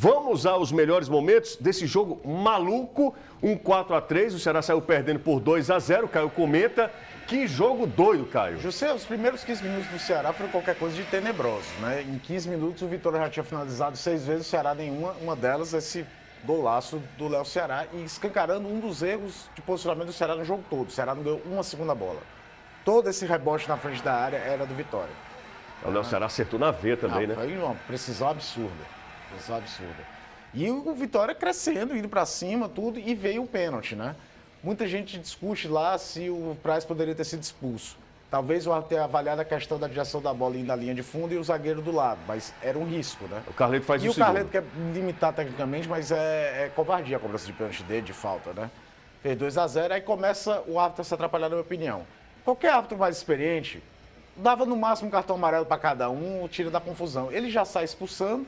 Vamos aos melhores momentos desse jogo maluco, um 4-3, o Ceará saiu perdendo por 2-0, Caio comenta. Que jogo doido, Caio. José, os primeiros 15 minutos do Ceará foram qualquer coisa de tenebrosos, né? Em 15 minutos o Vitória já tinha finalizado 6 vezes, o Ceará nenhuma, uma delas esse golaço do Léo Ceará e escancarando um dos erros de posicionamento do Ceará no jogo todo. O Ceará não deu uma segunda bola. Todo esse rebote na frente da área era do Vitória. O Léo Ceará acertou na veia também, né? Foi uma precisão absurda. Precisão absurda. E o Vitória crescendo, indo para cima, tudo, e veio o pênalti, né? Muita gente discute lá se o Praz poderia ter sido expulso. Talvez eu tenha avaliado a questão da direção da bola indo na linha de fundo e o zagueiro do lado, mas era um risco, né? O Carleto faz e o o Carleto quer limitar tecnicamente, mas é covardia a cobrança de pênalti dele, de falta, né? Fez 2-0, aí começa o árbitro a se atrapalhar, na minha opinião. Qualquer árbitro mais experiente dava no máximo um cartão amarelo para cada um, tira da confusão. Ele já sai expulsando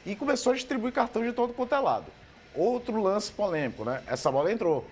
e começou a distribuir cartão de todo quanto é lado. Outro lance polêmico, né? Essa bola entrou.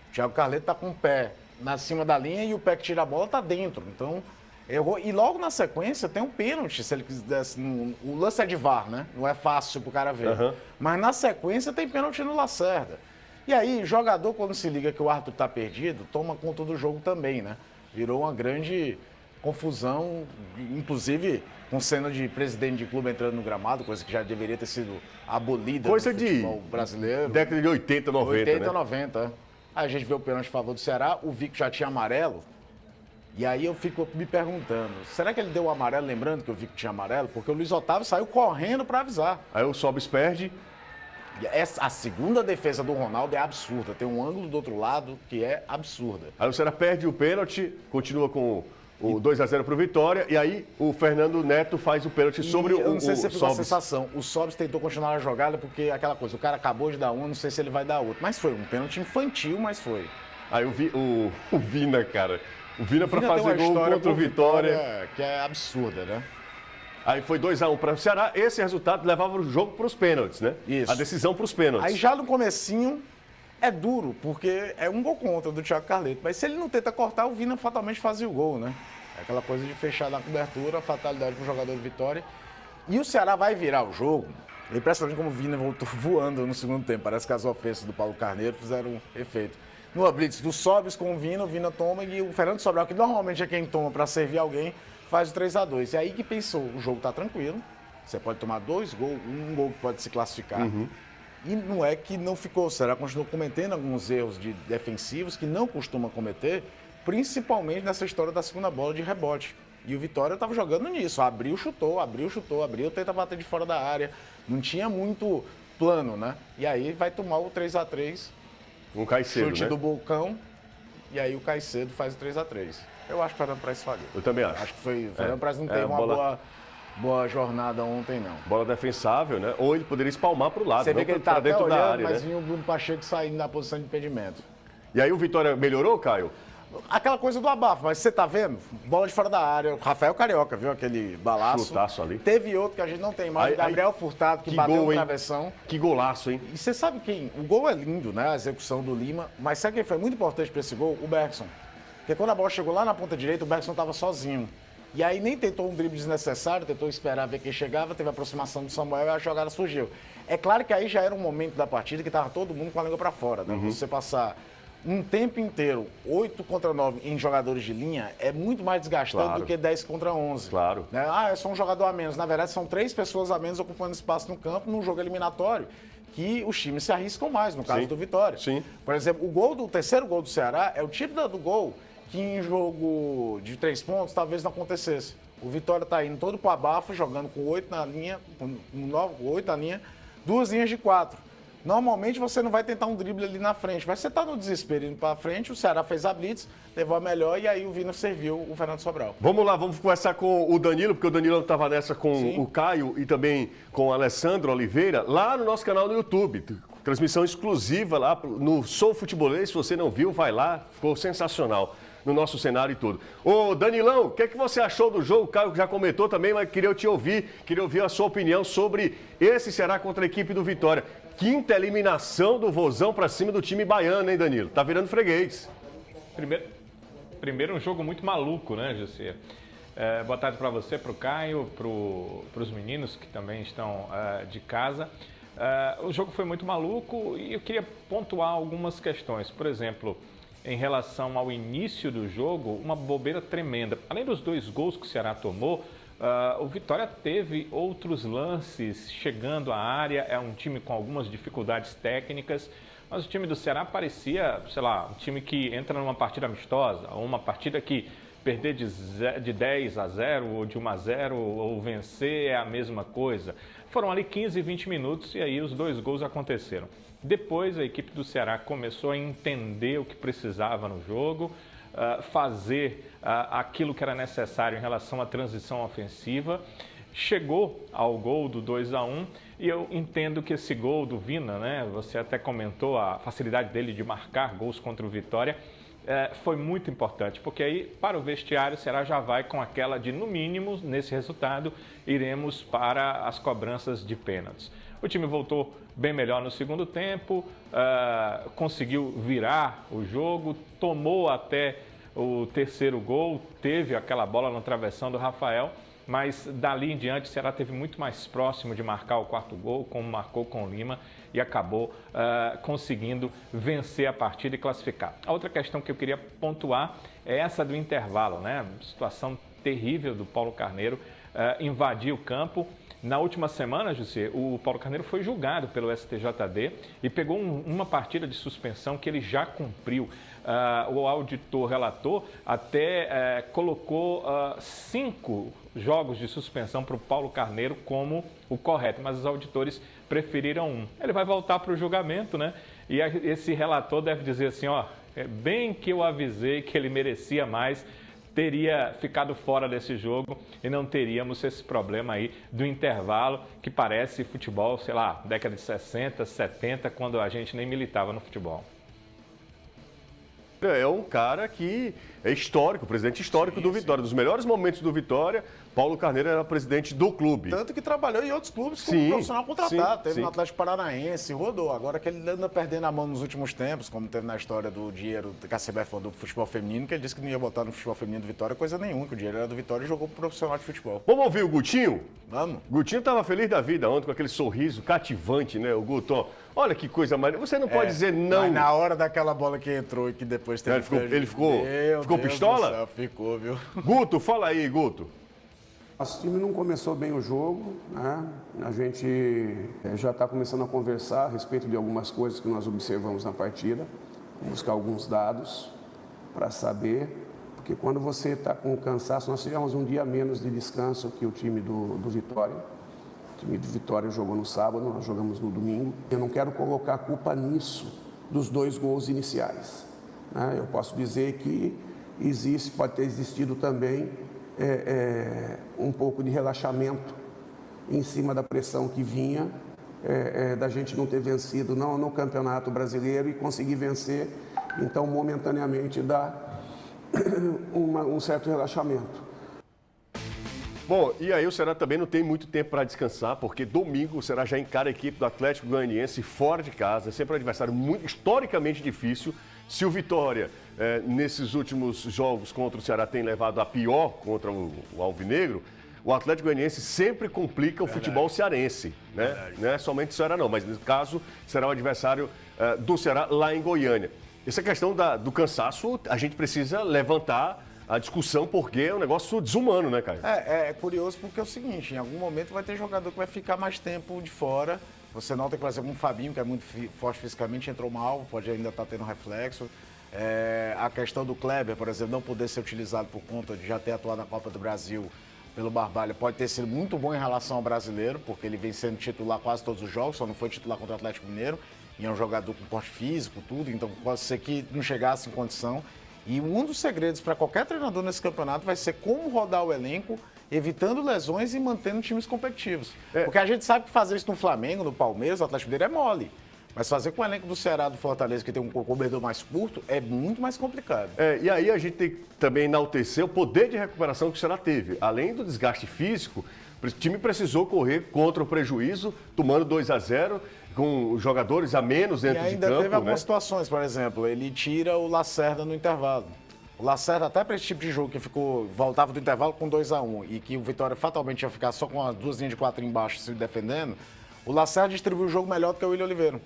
O Thiago Carleto está com o pé na cima da linha e o pé que tira a bola está dentro. Então, errou. E logo na sequência tem um pênalti, se ele quisesse. O lance é de VAR, né? Não é fácil pro cara ver. Uhum. Mas na sequência tem pênalti no Lacerda. E aí, jogador, quando se liga que o árbitro está perdido, toma conta do jogo também, né? Virou uma grande confusão, inclusive com cena de presidente de clube entrando no gramado, coisa que já deveria ter sido abolida coisa no de futebol brasileiro. Década de 80, 90, 80, né? 90. Aí a gente vê o pênalti a favor do Ceará, o Vico já tinha amarelo. E aí eu fico me perguntando, será que ele deu o amarelo lembrando que o Vico tinha amarelo? Porque o Luiz Otávio saiu correndo para avisar. Aí o Sobis perde. A segunda defesa do Ronaldo é absurda. Tem um ângulo do outro lado que é absurda. Aí o Ceará perde o pênalti, continua com o 2-0 para o Vitória, e aí o Fernando Neto faz o pênalti sobre o Eu não sei se você ficou a Sobis. sensação. O Sobis tentou continuar a jogada porque aquela coisa, o cara acabou de dar um, não sei se ele vai dar outro. Mas foi um pênalti infantil, mas foi. Aí o Vina, cara. O Vina para Tem uma fazer gol história contra o com Vitória. que é absurda, né? Aí foi 2-1 para o Ceará. Esse resultado levava o jogo para os pênaltis, né? Isso. A decisão para os pênaltis. Aí já no comecinho é duro, porque é um gol contra do Thiago Carleto. Mas se ele não tenta cortar, o Vina fatalmente fazia o gol, né? É aquela coisa de fechar na cobertura, a fatalidade para o jogador de Vitória. E o Ceará vai virar o jogo. É impressionante como o Vina voltou voando no segundo tempo. Parece que as ofensas do Paulo Carneiro fizeram efeito. No blitz do Sobis com o Vina toma e o Fernando Sobral, que normalmente é quem toma para servir alguém, faz o 3-2. E aí que pensou, o jogo tá tranquilo, você pode tomar 2 gols, um gol que pode se classificar. E não é que não ficou, o Ceará continuou cometendo alguns erros defensivos que não costuma cometer, principalmente nessa história da segunda bola de rebote. E o Vitória estava jogando nisso, abriu, chutou, tenta bater de fora da área. Não tinha muito plano, né? E aí vai tomar o 3-3. Um Caicedo, Chute né? do Bolcão, e aí o Caicedo faz o 3-3. Eu acho que o Fernando Praz falhou. Eu também acho. Acho que foi. O Fernando Praz não teve uma boa jornada ontem, não. Bola defensável, né? Ou ele poderia espalmar para o lado, Você vê que ele tá até dentro olhando, da área, mas né? vinha o Bruno Pacheco saindo da posição de impedimento. E aí o Vitória melhorou, Caio? Aquela coisa do abafo, mas você tá vendo? Bola de fora da área. O Rafael Carioca, viu aquele balaço? Chutaço ali. Teve outro que a gente não tem mais, Aí, o Gabriel Furtado, que bateu no travessão. Que golaço, hein? E você sabe quem? O gol é lindo, né? A execução do Lima. Mas sabe quem foi muito importante para esse gol? O Bergson. Porque quando a bola chegou lá na ponta direita, o Bergson estava sozinho. E aí nem tentou um drible desnecessário, tentou esperar ver quem chegava, teve a aproximação do Samuel e a jogada surgiu. É claro que aí já era um momento da partida que estava todo mundo com a língua para fora, né? Você passar um tempo inteiro, 8 contra 9 em jogadores de linha, é muito mais desgastante do que 10 contra 11. Claro. Né? É só um jogador a menos. Na verdade, são 3 pessoas a menos ocupando espaço no campo num jogo eliminatório, que os times se arriscam mais, no caso do Vitória. Sim. Por exemplo, o terceiro gol do Ceará é o tipo do gol que em jogo de 3 pontos talvez não acontecesse. O Vitória está indo todo para o abafo, jogando com 8 na linha, com 8 na linha, 2 linhas de 4. Normalmente você não vai tentar um drible ali na frente, mas você está no desespero indo para frente, o Ceará fez a blitz, levou a melhor e aí o Vina serviu o Fernando Sobral. Vamos lá, vamos conversar com o Danilo, porque o Danilo estava nessa com o Caio e também com o Alessandro Oliveira, lá no nosso canal no YouTube. Transmissão exclusiva lá no Sou Futebolês, se você não viu, vai lá, ficou sensacional no nosso cenário e tudo. Ô Danilão, o que é que você achou do jogo? O Caio já comentou também, mas queria ouvir a sua opinião sobre esse Ceará contra a equipe do Vitória. Quinta eliminação do Vozão para cima do time baiano, hein, Danilo? Tá virando freguês. Primeiro um jogo muito maluco, né, José? Boa tarde para você, para o Caio, para os meninos que também estão de casa. O jogo foi muito maluco e eu queria pontuar algumas questões. Por exemplo, em relação ao início do jogo, uma bobeira tremenda. Além dos 2 gols que o Ceará tomou, o Vitória teve outros lances chegando à área. É um time com algumas dificuldades técnicas, mas o time do Ceará parecia, sei lá, um time que entra numa partida amistosa, ou uma partida que perder de 10-0 ou de 1-0 ou vencer é a mesma coisa. Foram ali 15, 20 minutos e aí os 2 gols aconteceram. Depois a equipe do Ceará começou a entender o que precisava no jogo, fazer aquilo que era necessário em relação à transição ofensiva. Chegou ao gol do 2-1 e eu entendo que esse gol do Vina, né, você até comentou a facilidade dele de marcar gols contra o Vitória, foi muito importante, porque aí para o vestiário o Ceará já vai com aquela de, no mínimo, nesse resultado, iremos para as cobranças de pênaltis. O time voltou bem melhor no segundo tempo, conseguiu virar o jogo, tomou até o 3º gol, teve aquela bola no travessão do Rafael, mas dali em diante o Ceará teve muito mais próximo de marcar o 4º gol, como marcou com o Lima, e acabou conseguindo vencer a partida e classificar. A outra questão que eu queria pontuar é essa do intervalo, né? Situação terrível do Paulo Carneiro, invadir o campo. Na última semana, José, o Paulo Carneiro foi julgado pelo STJD e pegou uma partida de suspensão que ele já cumpriu. O auditor relator até colocou 5 jogos de suspensão para o Paulo Carneiro como o correto, mas os auditores preferiram 1. Ele vai voltar para o julgamento, né? E esse relator deve dizer assim, ó, bem que eu avisei que ele merecia mais, teria ficado fora desse jogo e não teríamos esse problema aí do intervalo, que parece futebol, sei lá, década de 60, 70, quando a gente nem militava no futebol. É um cara que é histórico, presidente histórico do Vitória. Dos melhores momentos do Vitória, Paulo Carneiro era presidente do clube. Tanto que trabalhou em outros clubes como profissional contratado. Teve no Atlético Paranaense, rodou. Agora que ele anda perdendo a mão nos últimos tempos, como teve na história do dinheiro que a CBF mandou pro futebol feminino, que ele disse que não ia botar no futebol feminino do Vitória coisa nenhuma, que o dinheiro era do Vitória e jogou pro profissional de futebol. Vamos ouvir o Gutinho? Vamos. Gutinho estava feliz da vida ontem com aquele sorriso cativante, né? O Guto, olha que coisa mais... Você não pode dizer não. Mas na hora daquela bola que entrou e que depois teve... Ele ficou pistola? Ficou, viu? Guto, fala aí, Guto. Nosso time não começou bem o jogo, né? A gente já está começando a conversar a respeito de algumas coisas que nós observamos na partida, buscar alguns dados para saber, porque quando você está com cansaço, nós tivemos um dia menos de descanso que o time do Vitória. O time do Vitória jogou no sábado, nós jogamos no domingo. Eu não quero colocar a culpa nisso, dos 2 gols iniciais, né? Eu posso dizer que pode ter existido também um pouco de relaxamento em cima da pressão que vinha, da gente não ter vencido no Campeonato Brasileiro e conseguir vencer, então momentaneamente dá um certo relaxamento. Bom, e aí o Ceará também não tem muito tempo para descansar, porque domingo o Ceará já encara a equipe do Atlético Goianiense fora de casa, é sempre um adversário muito, historicamente difícil. Se o Vitória, nesses últimos jogos contra o Ceará, tem levado a pior contra o Alvinegro, o Atlético Goianiense sempre complica o futebol cearense, né? Não é somente o Ceará não, mas nesse caso será o adversário do Ceará lá em Goiânia. Essa questão do cansaço, a gente precisa levantar a discussão, porque é um negócio desumano, né, Caio? É curioso porque é o seguinte, em algum momento vai ter jogador que vai ficar mais tempo de fora. Você nota que, por exemplo, um Fabinho, que é muito forte fisicamente, entrou mal, pode ainda estar tendo reflexo. A questão do Kleber, por exemplo, não poder ser utilizado por conta de já ter atuado na Copa do Brasil pelo Barbalha, pode ter sido muito bom em relação ao brasileiro, porque ele vem sendo titular quase todos os jogos, só não foi titular contra o Atlético Mineiro, e é um jogador com porte físico, tudo, então pode ser que não chegasse em condição. E um dos segredos para qualquer treinador nesse campeonato vai ser como rodar o elenco, evitando lesões e mantendo times competitivos. Porque a gente sabe que fazer isso no Flamengo, no Palmeiras, no Atlético Mineiro é mole. Mas fazer com o elenco do Ceará, do Fortaleza, que tem um corredor mais curto, é muito mais complicado. E aí a gente tem que também enaltecer o poder de recuperação que o Ceará teve. Além do desgaste físico, o time precisou correr contra o prejuízo, tomando 2-0, com jogadores a menos dentro de campo. E ainda teve algumas situações, por exemplo, ele tira o Lacerda no intervalo. O Lacerda, até para esse tipo de jogo que voltava do intervalo com 2-1 e que o Vitória fatalmente ia ficar só com as 2 linhas de 4 embaixo se defendendo, O Lacerda distribuiu o jogo melhor do que o William Oliveira.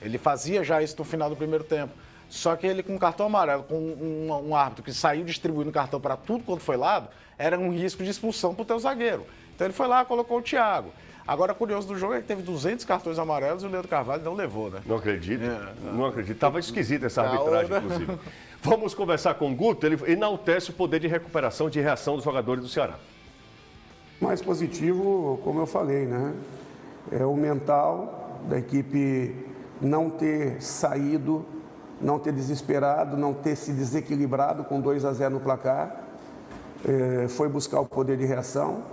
Ele fazia já isso no final do primeiro tempo. Só que ele com cartão amarelo, com um árbitro que saiu distribuindo cartão para tudo quanto foi lado, era um risco de expulsão para o teu zagueiro. Então ele foi lá e colocou o Thiago. Agora, curioso do jogo é que teve 200 cartões amarelos e o Leandro Carvalho não levou, né? Não acredito, não acredito. Tava esquisita essa arbitragem, inclusive. Vamos conversar com o Guto, ele enaltece o poder de recuperação, de reação dos jogadores do Ceará. Mais positivo, como eu falei, né? É o mental da equipe não ter saído, não ter desesperado, não ter se desequilibrado com 2-0 no placar. Foi buscar o poder de reação,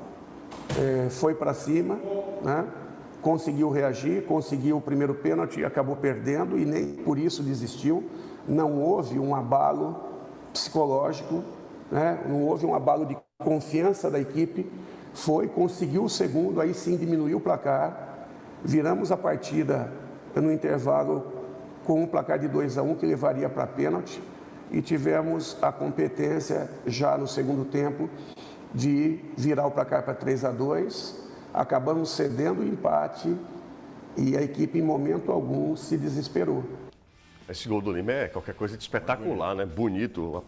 foi para cima, né? Conseguiu reagir, conseguiu o primeiro pênalti e acabou perdendo e nem por isso desistiu. Não houve um abalo psicológico, né? Não houve um abalo de confiança da equipe. Conseguiu o segundo, aí sim diminuiu o placar. Viramos a partida no intervalo com um placar de 2-1 que levaria para pênalti e tivemos a competência já no segundo tempo de virar o placar para 3-2. Acabamos cedendo o empate e a equipe em momento algum se desesperou. Esse gol do Lima é qualquer coisa de espetacular, né? Bonito,